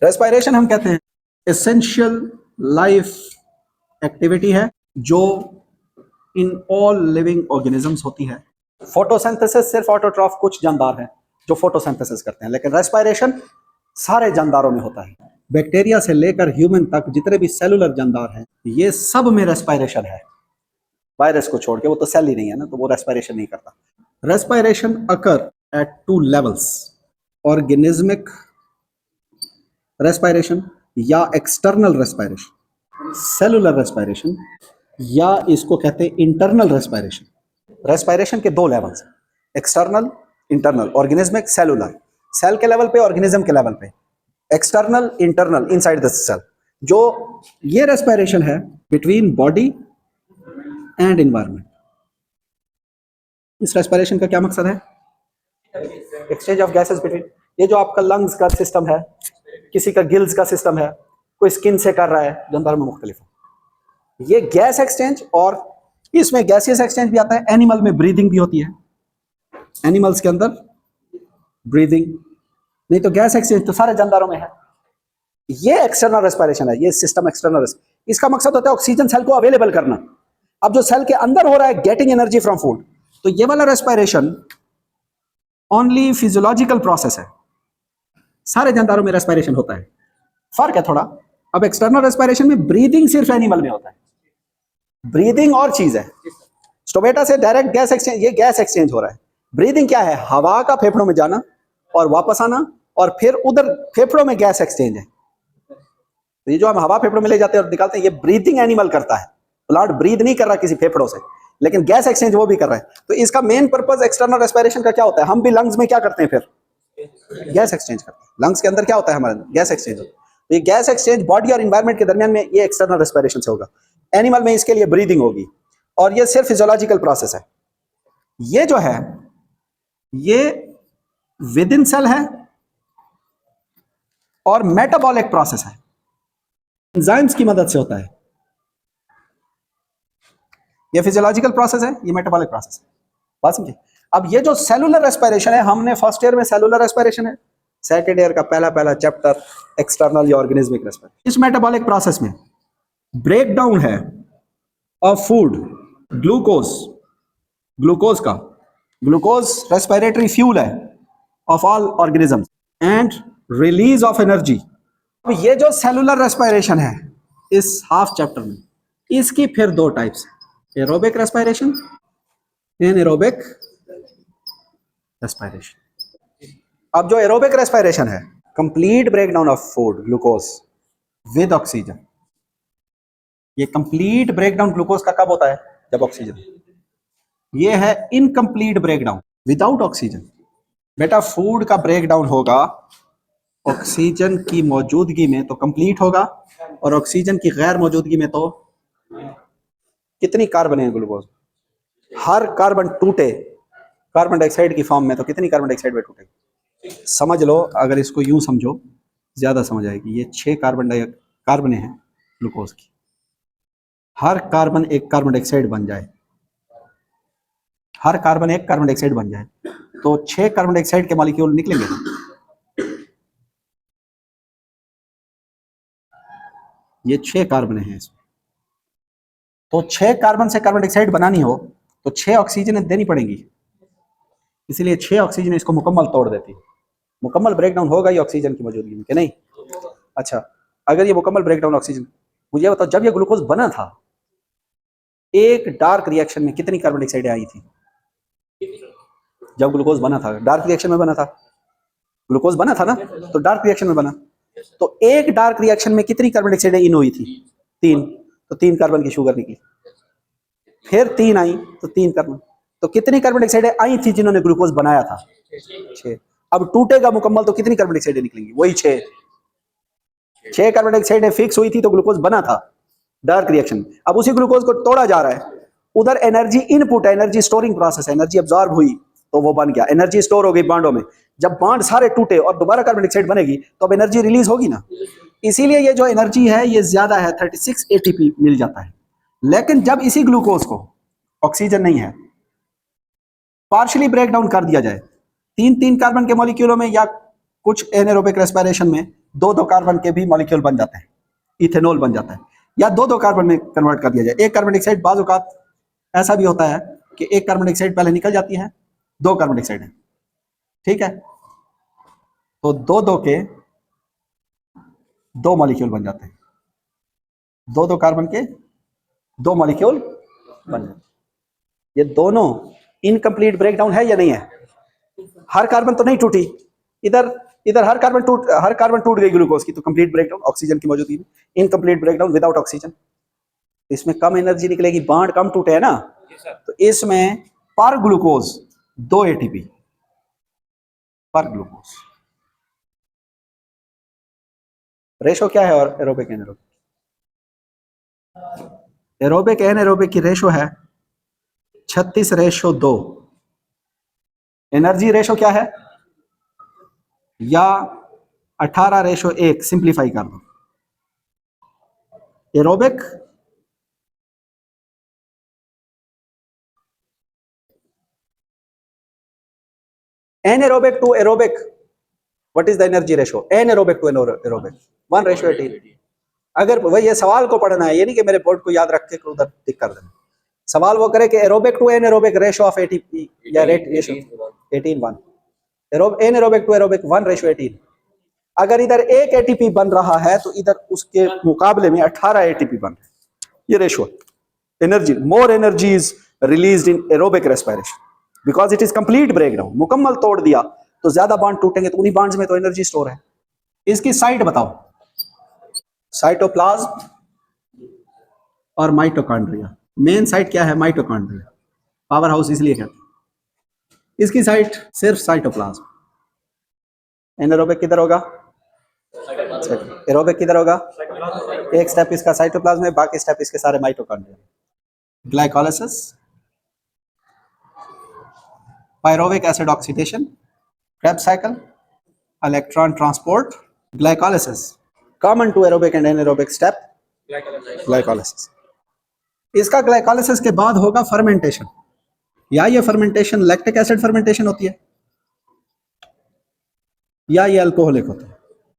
Respiration हम कहते हैं एसेंशियल लाइफ एक्टिविटी है जो इन ऑल लिविंग ऑर्गेनिजम्स होती है। फोटोसिंथेसिस सिर्फ ऑटोट्रॉफ कुछ जानदार हैं जो फोटोसिंथेसिस करते हैं, लेकिन रेस्पिरेशन सारे जानदारों में होता है। बैक्टीरिया से लेकर ह्यूमन तक जितने भी सेलुलर जानदार हैं ये सब में रेस्पिरेशन है। वायरस को छोड़ के, वो तो सेल ही नहीं है ना, तो वो रेस्पिरेशन नहीं करता। Respiration occur at 2 levels, organismic respiration या एक्सटर्नल रेस्पिरेशन, सेलुलर रेस्पिरेशन या इसको कहते हैं इंटरनल रेस्पिरेशन। रेस्पिरेशन के 2 levels, external, internal, organismic, cellular. Cell के लेवल पे, ऑर्गेनिज्म के लेवल पे, external, internal, inside the cell. जो ये रेस्पिरेशन है बिटवीन बॉडी एंड एनवायरनमेंट। इस रेस्पिरेशन का क्या मकसद है? Exchange of gases between. ये जो आपका लंग्स का सिस्टम है, किसी का गिल्स का सिस्टम है, कोई स्किन से कर रहा है, जानदार में मुख्तलिफ है। ये गैस एक्सचेंज, और इसमें गैसियस एक्सचेंज भी आता है। एनिमल में ब्रीदिंग भी होती है, एनिमल्स के अंदर ब्रीदिंग, नहीं तो गैस एक्सचेंज तो सारे जानदारों में है। ये एक्सटर्नल रेस्पिरेशन है, ये सिस्टम एक्सटर्नल। इसका मकसद होता है ऑक्सीजन सेल को अवेलेबल करना। अब जो सेल के अंदर हो रहा है, गेटिंग एनर्जी फ्रॉम फूड, तो ये वाला रेस्पिरेशन ओनली फिजियोलॉजिकल प्रोसेस है। सारे जानदारों में रेस्पिरेशन होता है, फर्क है थोड़ा। अब एक्सटर्नल रेस्पिरेशन में ब्रीदिंग सिर्फ एनिमल में होता है, ब्रीदिंग और चीज है। स्टोमेटा से डायरेक्ट गैस एक्सचेंज, ये गैस एक्सचेंज हो रहा है। ब्रीदिंग क्या है? हवा का फेफड़ों में जाना और वापस आना, और फिर उधर फेफड़ों में गैस एक्सचेंज है। तो ये जो हम हवा फेफड़ों में ले जाते हैं और निकालते हैं, ये ब्रीदिंग एनिमल करता है। प्लांट ब्रीद नहीं कर रहा किसी फेफड़ों से, लेकिन गैस एक्सचेंज वो भी कर रहा है। तो इसका मेन पर्पस एक्सटर्नल रेस्पिरेशन का क्या होता है? हम भी लंग्स में क्या करते हैं? फिर गैस एक्सचेंज करते हैं। लंग्स के अंदर क्या होता है हमारे? Gas exchange. तो ये गैस एक्सचेंज बॉडी और एनवायरनमेंट के दरमियान में ये एक्सटर्नल रेस्पिरेशन से होगा। एनिमल में इसके लिए ब्रीदिंग होगी, और ये सिर्फ फिजियोलॉजिकल प्रोसेस है। ये जो है ये विद इन सेल है और मेटाबॉलिक प्रोसेस है, एंजाइम्स की मदद से होता है। ये फिजियोलॉजिकल प्रोसेस है, ये मेटाबॉलिक प्रोसेस है। बात समझे? अब ये जो सेलुलर रेस्पिरेशन है, हमने फर्स्ट ईयर में सेलुलर रेस्पिरेशन है, सेकंड ईयर का पहला चैप्टर एक्सटर्नल या ऑर्गेनिज्मिक रेस्पिरेशन। इस मेटाबॉलिक प्रोसेस में ब्रेक डाउन है ऑफ फूड, ग्लूकोज का, ग्लूकोज रेस्पिरेटरी फ्यूल है of all organisms, and release of energy. अब ये जो सेलुलर रेस्पिरेशन है इस हाफ चैप्टर में, इसकी फिर 2 types, aerobic respiration, anaerobic respiration. अब जो एरोबिक रेस्पिरेशन है, complete breakdown of food glucose with oxygen. ये कंप्लीट ब्रेकडाउन ग्लूकोज का कब होता है? जब ऑक्सीजन। ये है इनकम्प्लीट ब्रेकडाउन विदाउट ऑक्सीजन। बेटा फूड का ब्रेकडाउन होगा ऑक्सीजन की मौजूदगी में तो कंप्लीट होगा, और ऑक्सीजन की गैर मौजूदगी में तो कितनी कार्बन है ग्लूकोज? हर कार्बन टूटे कार्बन डाइऑक्साइड की फॉर्म में, तो कितनी कार्बन डाइऑक्साइड में टूटेगी? समझ लो, अगर इसको यूं समझो ज्यादा समझ आएगी। ये 6 कार्बन हैं ग्लूकोज की, हर कार्बन एक कार्बन डाइऑक्साइड बन जाए, हर कार्बन एक कार्बन डाइऑक्साइड बन जाए, तो 6 कार्बन डाइऑक्साइड के मॉलिक्यूल निकलेंगे ना। ये 6 कार्बन है इसमें, तो 6 कार्बन से कार्बन डाइऑक्साइड बनानी हो तो 6 ऑक्सीजन देनी पड़ेगी। इसलिए 6 ऑक्सीजन इसको मुकम्मल तोड़ देती है। मुकम्मल ब्रेकडाउन होगा ये ऑक्सीजन की मौजूदगी में कि नहीं? अच्छा, अगर ये मुकम्मल ब्रेकडाउन ऑक्सीजन, मुझे बताओ जब ये ग्लूकोज बना था, एक डार्क रिएक्शन में कितनी कार्बन डाइऑक्साइड आई थी? जब ग्लूकोज बना था, डार्क रिएक्शन में बना था, ग्लूकोज बना था ना, तो डार्क रिएक्शन में बना, तो एक डार्क रिएक्शन में कितनी कार्बन डाइऑक्साइड इन हुई थी? 3, तो 3 कार्बन की शुगर निकली। फिर 3 आई तो 3 कार्बन, तो कितनी कार्बन डाइऑक्साइड आई थी जिन्होंने ग्लूकोज बनाया था? 6। अब टूटेगा मुकम्मल तो कितनी कार्बन डाइऑक्साइड निकलेंगी? वही 6। 6 कार्बन डाइऑक्साइड फिक्स हुई थी तो ग्लूकोज बना था डार्क रिएक्शन। अब उसी ग्लूकोज को तोड़ा जा रहा है, उधर एनर्जी इनपुट है, एनर्जी स्टोरिंग प्रोसेस है, एनर्जी अब्सॉर्ब हुई तो वो बन गया, एनर्जी स्टोर हो गई बांडों में। जब बांड सारे टूटे और दोबारा कार्बन डाइऑक्साइड बनेगी तो अब एनर्जी रिलीज होगी ना। इसीलिए ये जो एनर्जी है ये ज्यादा है, 36 ATP मिल जाता है। लेकिन जब इसी ग्लूकोज को ऑक्सीजन नहीं है, पार्शियली ब्रेक डाउन कर दिया जाए 3 कार्बन के मॉलिक्यूलों में या कुछ एनारोबिक रेस्पिरेशन में, दो दो कार्बन के भी मॉलिक्यूल बन जाते हैं, इथेनॉल बन जाता है, या दो दो कार्बन में कन्वर्ट कर दिया जाए। एक कार्बन डाइऑक्साइड बाज़ औक़ात ऐसा भी होता है कि एक कार्बन डाइऑक्साइड पहले निकल जाती है, दो कार्बन डाइऑक्साइड है, ठीक है, तो दो दो के दो मॉलिक्यूल बन जाते हैं, दो दो कार्बन के दो मॉलिक्यूल बन जाते हैं। ये दोनों इनकम्प्लीट ब्रेकडाउन है या नहीं है? हर कार्बन तो नहीं टूटी, इधर इधर हर कार्बन टूट गई ग्लूकोज की, तो कंप्लीट ब्रेकडाउन ऑक्सीजन की मौजूदगी में। इनकम्प्लीट ब्रेकडाउन विदाउट ऑक्सीजन, इसमें कम एनर्जी निकलेगी, बांड कम टूटे है ना, तो इसमें पर ग्लूकोज 2 एटीपी पर ग्लूकोज। रेशो क्या है और एरोबिक एनारोबिक? एरोबिक एनारोबिक की रेशो है 36:2। एनर्जी रेशो क्या है? या 18:1, सिंप्लीफाई कर दो। Aerobic anaerobic to aerobic, what is the energy ratio? anaerobic to aerobic 1:18। अगर वही ये सवाल को पढ़ना है, ये नहीं कि मेरे बोर्ड को याद रख के उधर टिक कर देना। सवाल वो करे कि aerobic to anaerobic ratio of ATP या rate ratio 18:1, anaerobic to aerobic 1:18। अगर इधर एक एटीपी बन रहा है तो इधर उसके मुकाबले में 18 एटीपी बन रहे हैं। ये ratio energy, more energy is released in aerobic respiration because it is complete breakdown. मुकम्मल तोड़ दिया तो ज्यादा बॉन्ड टूटेंगे, तो उन्हीं बॉन्ड्स में तो एनर्जी स्टोर है। इसकी साइट बताओ, साइटोप्लाज्म और माइटोकॉन्ड्रिया। मेन साइट क्या है? माइटोकॉन्ड्रिया, पावर हाउस इसलिए कहते हैं। इसकी साइट सिर्फ साइटोप्लाज्म। एनारोबिक किधर होगा? एरोबिक किधर होगा? एक स्टेप इसका साइटोप्लाज्म में, बाकी स्टेप इसके सारे mitochondria. Glycolysis, pyruvic acid oxidation, Krebs cycle, electron transport, glycolysis. Common to aerobic and anaerobic step, glycolysis. इसका ग्लाइकोलाइसिस के बाद होगा फर्मेंटेशन, या ये फर्मेंटेशन लैक्टिक एसिड फर्मेंटेशन होती है या ये अल्कोहलिक होता है।